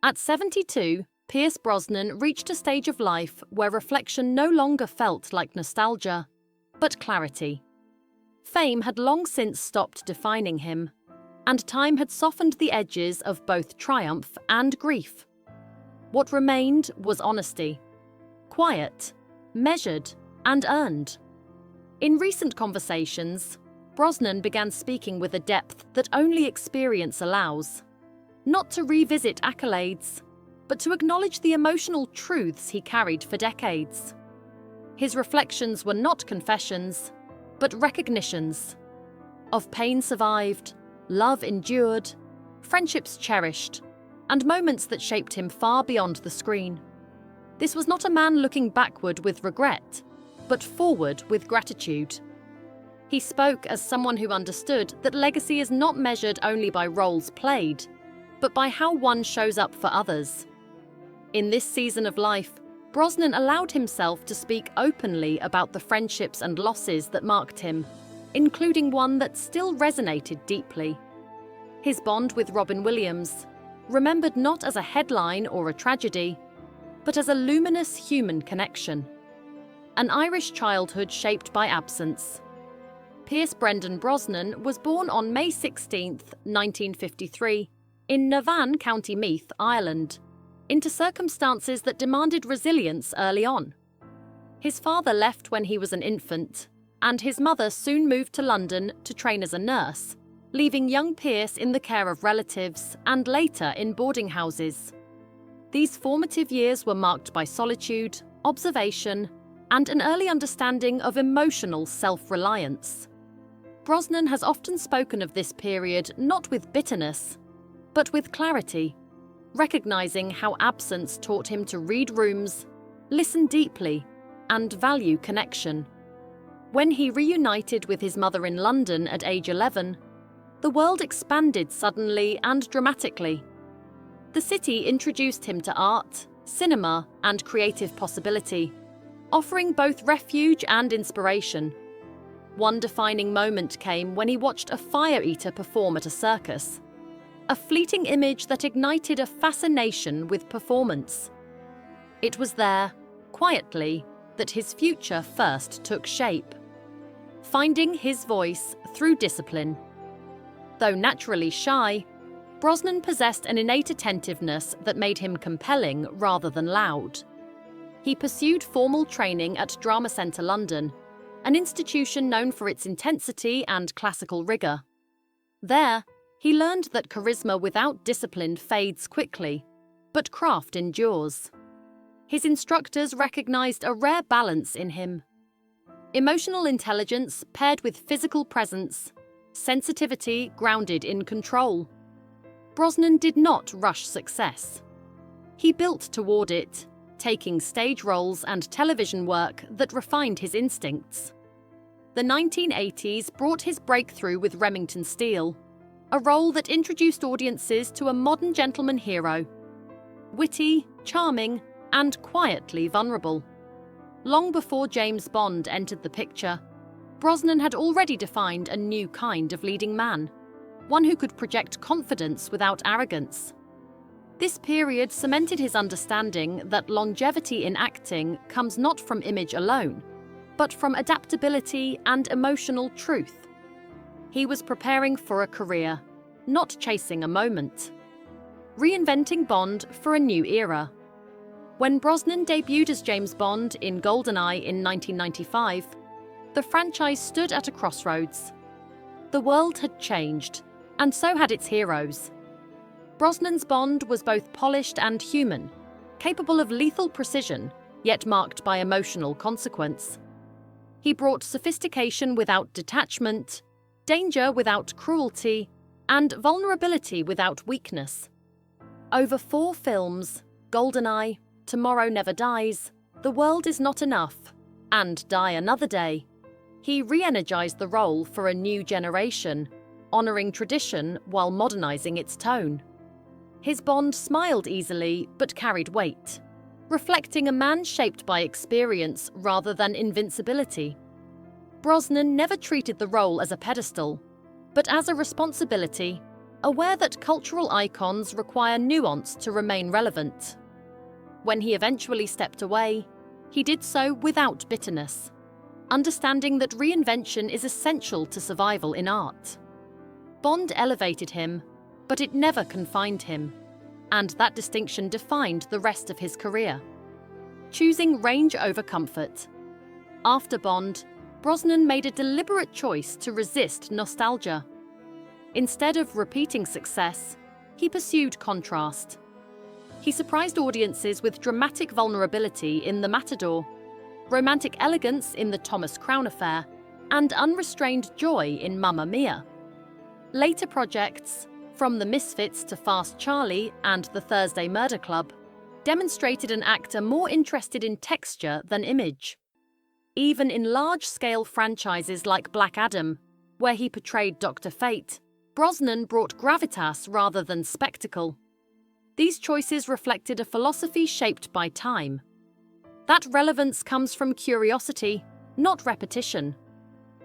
At 72, Pierce Brosnan reached a stage of life where reflection no longer felt like nostalgia, but clarity. Fame had long since stopped defining him, and time had softened the edges of both triumph and grief. What remained was honesty, quiet, measured, and earned. In recent conversations, Brosnan began speaking with a depth that only experience allows, not to revisit accolades, but to acknowledge the emotional truths he carried for decades. His reflections were not confessions, but recognitions of pain survived, love endured, friendships cherished, and moments that shaped him far beyond the screen. This was not a man looking backward with regret, but forward with gratitude. He spoke as someone who understood that legacy is not measured only by roles played, but by how one shows up for others. In this season of life, Brosnan allowed himself to speak openly about the friendships and losses that marked him, including one that still resonated deeply. His bond with Robin Williams, remembered not as a headline or a tragedy, but as a luminous human connection. An Irish childhood shaped by absence. Pierce Brendan Brosnan was born on May 16, 1953, in Navan, County Meath, Ireland, into circumstances that demanded resilience early on. His father left when he was an infant, and his mother soon moved to London to train as a nurse, leaving young Pierce in the care of relatives and later in boarding houses. These formative years were marked by solitude, observation, and an early understanding of emotional self-reliance. Brosnan has often spoken of this period not with bitterness, but with clarity, recognizing how absence taught him to read rooms, listen deeply, and value connection. When he reunited with his mother in London at age 11, the world expanded suddenly and dramatically. The city introduced him to art, cinema, and creative possibility, offering both refuge and inspiration. One defining moment came when he watched a fire eater perform at a circus, a fleeting image that ignited a fascination with performance. It was there, quietly, that his future first took shape, finding his voice through discipline. Though naturally shy, Brosnan possessed an innate attentiveness that made him compelling rather than loud. He pursued formal training at Drama Centre London, an institution known for its intensity and classical rigour. There, he learned that charisma without discipline fades quickly, but craft endures. His instructors recognised a rare balance in him: emotional intelligence paired with physical presence, sensitivity grounded in control. Brosnan did not rush success. He built toward it, taking stage roles and television work that refined his instincts. The 1980s brought his breakthrough with Remington Steele, a role that introduced audiences to a modern gentleman hero, witty, charming, and quietly vulnerable. Long before James Bond entered the picture, Brosnan had already defined a new kind of leading man, one who could project confidence without arrogance. This period cemented his understanding that longevity in acting comes not from image alone, but from adaptability and emotional truth. He was preparing for a career, not chasing a moment. Reinventing Bond for a new era. When Brosnan debuted as James Bond in GoldenEye in 1995, the franchise stood at a crossroads. The world had changed, and so had its heroes. Brosnan's Bond was both polished and human, capable of lethal precision, yet marked by emotional consequence. He brought sophistication without detachment, danger without cruelty, and vulnerability without weakness. Over 4 films, GoldenEye, Tomorrow Never Dies, The World Is Not Enough, and Die Another Day, he re-energized the role for a new generation, honoring tradition while modernizing its tone. His Bond smiled easily but carried weight, reflecting a man shaped by experience rather than invincibility. Brosnan never treated the role as a pedestal, but as a responsibility, aware that cultural icons require nuance to remain relevant. When he eventually stepped away, he did so without bitterness, understanding that reinvention is essential to survival in art. Bond elevated him, but it never confined him, and that distinction defined the rest of his career. Choosing range over comfort. After Bond, Brosnan made a deliberate choice to resist nostalgia. Instead of repeating success, he pursued contrast. He surprised audiences with dramatic vulnerability in The Matador, romantic elegance in The Thomas Crown Affair, and unrestrained joy in Mamma Mia. Later projects, from The Misfits to Fast Charlie and The Thursday Murder Club, demonstrated an actor more interested in texture than image. Even in large-scale franchises like Black Adam, where he portrayed Dr. Fate, Brosnan brought gravitas rather than spectacle. These choices reflected a philosophy shaped by time. That relevance comes from curiosity, not repetition.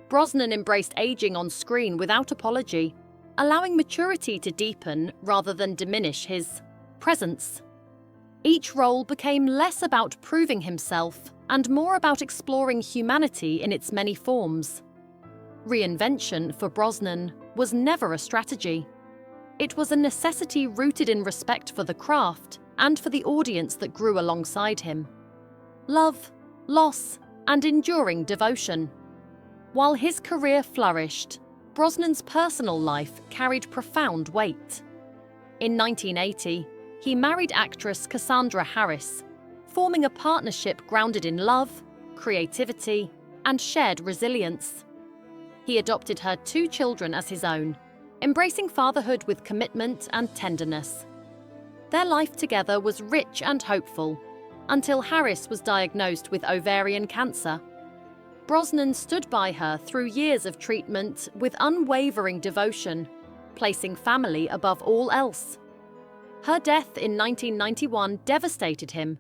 Brosnan embraced aging on screen without apology, allowing maturity to deepen rather than diminish his presence. Each role became less about proving himself and more about exploring humanity in its many forms. Reinvention for Brosnan was never a strategy. It was a necessity rooted in respect for the craft and for the audience that grew alongside him. Love, loss, and enduring devotion. While his career flourished, Brosnan's personal life carried profound weight. In 1980, he married actress Cassandra Harris, forming a partnership grounded in love, creativity, and shared resilience. He adopted her 2 children as his own, embracing fatherhood with commitment and tenderness. Their life together was rich and hopeful, until Harris was diagnosed with ovarian cancer. Brosnan stood by her through years of treatment with unwavering devotion, placing family above all else. Her death in 1991 devastated him,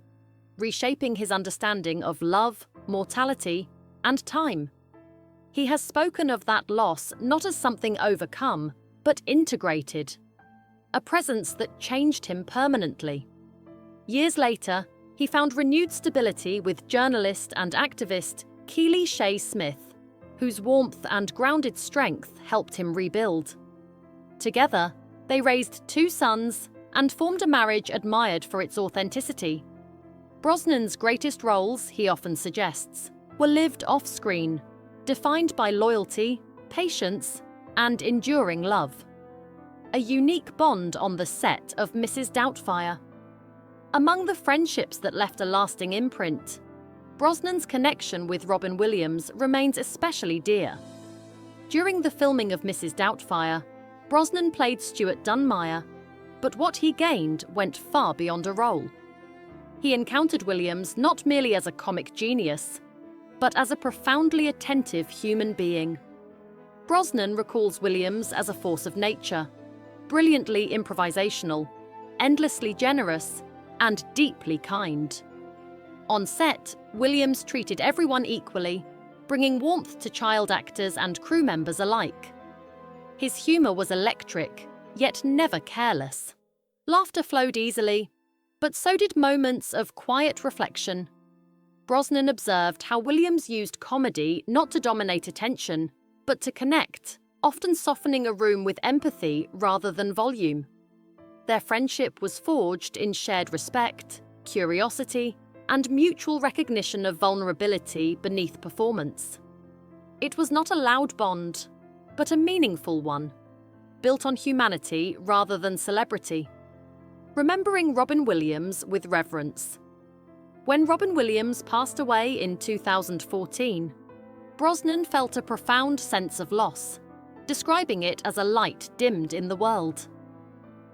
reshaping his understanding of love, mortality, and time. He has spoken of that loss not as something overcome, but integrated, a presence that changed him permanently. Years later, he found renewed stability with journalist and activist Keely Shea Smith, whose warmth and grounded strength helped him rebuild. Together, they raised 2 sons and formed a marriage admired for its authenticity. Brosnan's greatest roles, he often suggests, were lived off-screen, defined by loyalty, patience, and enduring love. A unique bond on the set of Mrs. Doubtfire. Among the friendships that left a lasting imprint, Brosnan's connection with Robin Williams remains especially dear. During the filming of Mrs. Doubtfire, Brosnan played Stuart Dunmire, but what he gained went far beyond a role. He encountered Williams not merely as a comic genius, but as a profoundly attentive human being. Brosnan recalls Williams as a force of nature, brilliantly improvisational, endlessly generous, and deeply kind. On set, Williams treated everyone equally, bringing warmth to child actors and crew members alike. His humour was electric, yet never careless. Laughter flowed easily, but so did moments of quiet reflection. Brosnan observed how Williams used comedy not to dominate attention, but to connect, often softening a room with empathy rather than volume. Their friendship was forged in shared respect, curiosity, and mutual recognition of vulnerability beneath performance. It was not a loud bond, but a meaningful one, built on humanity rather than celebrity. Remembering Robin Williams with reverence. When Robin Williams passed away in 2014, Brosnan felt a profound sense of loss, describing it as a light dimmed in the world.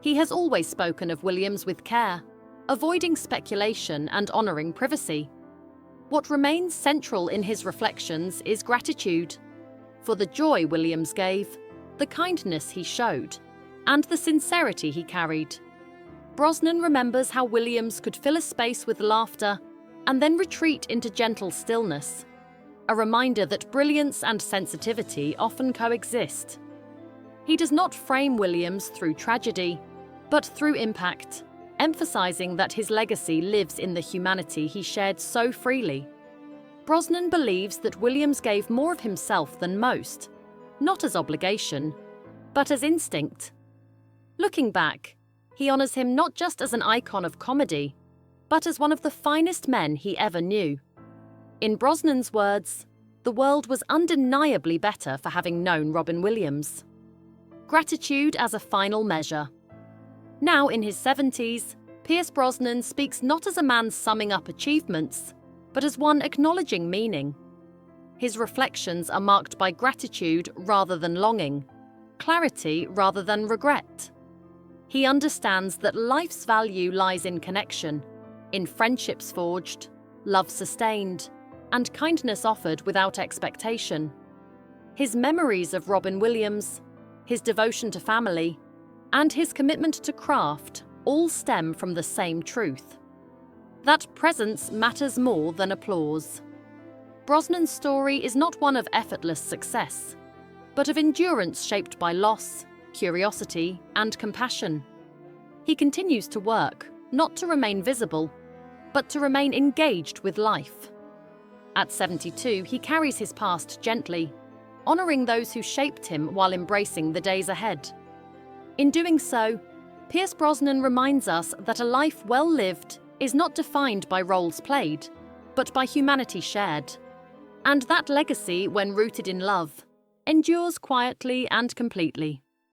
He has always spoken of Williams with care, avoiding speculation and honouring privacy. What remains central in his reflections is gratitude for the joy Williams gave, the kindness he showed, and the sincerity he carried. Brosnan remembers how Williams could fill a space with laughter and then retreat into gentle stillness, a reminder that brilliance and sensitivity often coexist. He does not frame Williams through tragedy, but through impact, emphasizing that his legacy lives in the humanity he shared so freely. Brosnan believes that Williams gave more of himself than most, not as obligation, but as instinct. Looking back, he honors him not just as an icon of comedy, but as one of the finest men he ever knew. In Brosnan's words, the world was undeniably better for having known Robin Williams. Gratitude as a final measure. Now in his 70s, Pierce Brosnan speaks not as a man summing up achievements, but as one acknowledging meaning. His reflections are marked by gratitude rather than longing, clarity rather than regret. He understands that life's value lies in connection, in friendships forged, love sustained, and kindness offered without expectation. His memories of Robin Williams, his devotion to family, and his commitment to craft all stem from the same truth: that presence matters more than applause. Brosnan's story is not one of effortless success, but of endurance shaped by loss, curiosity, and compassion. He continues to work, not to remain visible, but to remain engaged with life. At 72, he carries his past gently, honoring those who shaped him while embracing the days ahead. In doing so, Pierce Brosnan reminds us that a life well lived is not defined by roles played, but by humanity shared. And that legacy, when rooted in love, endures quietly and completely.